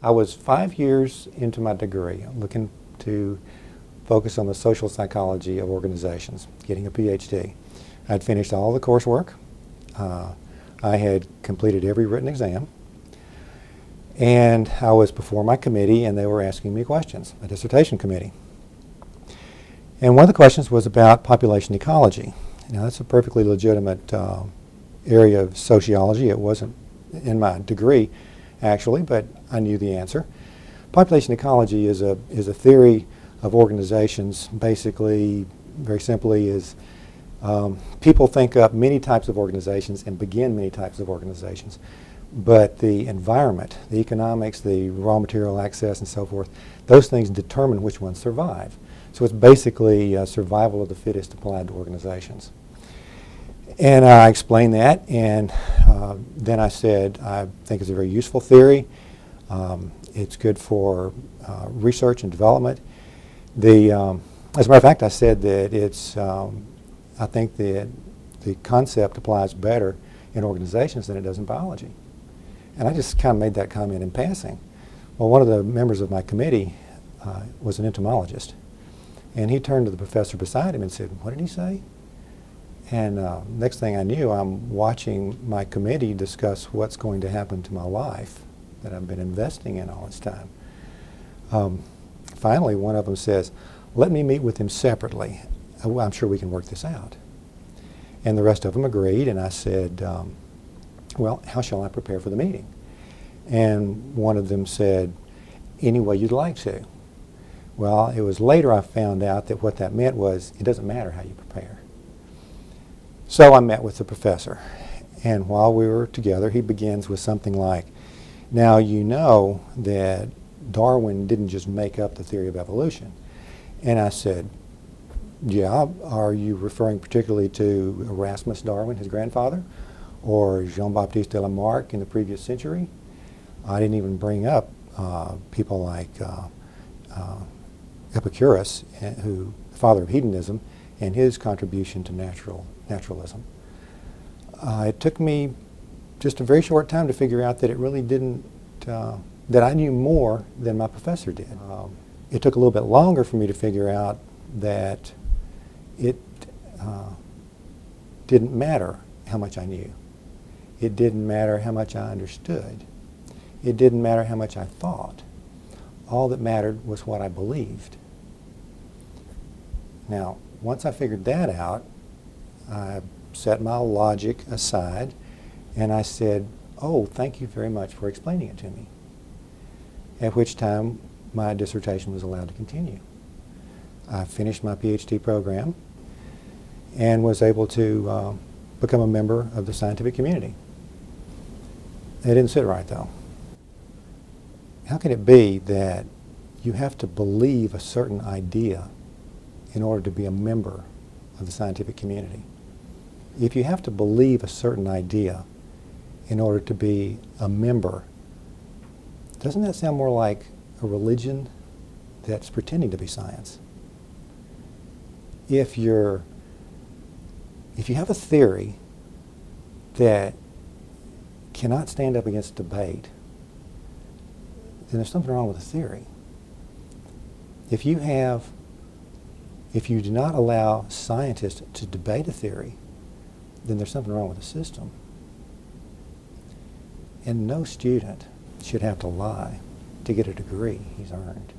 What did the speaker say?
I was 5 years into my degree, looking to focus on the social psychology of organizations, getting a PhD. I'd finished all the coursework. I had completed every written exam. And I was before my committee, and they were asking me questions, a dissertation committee. And one of the questions was about population ecology. Now, that's a perfectly legitimate area of sociology. It wasn't in my degree, actually, but I knew the answer. Population ecology is a theory of organizations. Basically, very simply, is people think up many types of organizations and begin many types of organizations. But the environment, the economics, the raw material access and so forth, those things determine which ones survive. So it's basically survival of the fittest applied to organizations. And I explained that, and then I said, I think it's a very useful theory. It's good for research and development. As a matter of fact, I said that I think that the concept applies better in organizations than it does in biology. And I just kind of made that comment in passing. Well, one of the members of my committee was an entomologist. And he turned to the professor beside him and said, "What did he say?" And next thing I knew, I'm watching my committee discuss what's going to happen to my life that I've been investing in all this time. Finally, one of them says, "Let me meet with him separately. I'm sure we can work this out." And the rest of them agreed, and I said, "Well, how shall I prepare for the meeting?" And one of them said, "Any way you'd like to." Well, it was later I found out that what that meant was it doesn't matter how you prepare. So I met with the professor, and while we were together, he begins with something like, "Now you know that Darwin didn't just make up the theory of evolution." And I said, "Yeah, are you referring particularly to Erasmus Darwin, his grandfather, or Jean-Baptiste de Lamarck in the previous century?" I didn't even bring up people like Epicurus, who the father of hedonism, and his contribution to naturalism. It took me just a very short time to figure out that it really didn't, that I knew more than my professor did. It took a little bit longer for me to figure out that it didn't matter how much I knew. It didn't matter how much I understood. It didn't matter how much I thought. All that mattered was what I believed. Now, once I figured that out, I set my logic aside and I said, "Oh, thank you very much for explaining it to me." At which time my dissertation was allowed to continue. I finished my PhD program and was able to become a member of the scientific community. It didn't sit right, though. How can it be that you have to believe a certain idea in order to be a member of the scientific community? If you have to believe a certain idea in order to be a member, doesn't that sound more like a religion that's pretending to be science? If you have a theory that cannot stand up against debate, then there's something wrong with the theory. If you do not allow scientists to debate a theory, then there's something wrong with the system. And no student should have to lie to get a degree he's earned.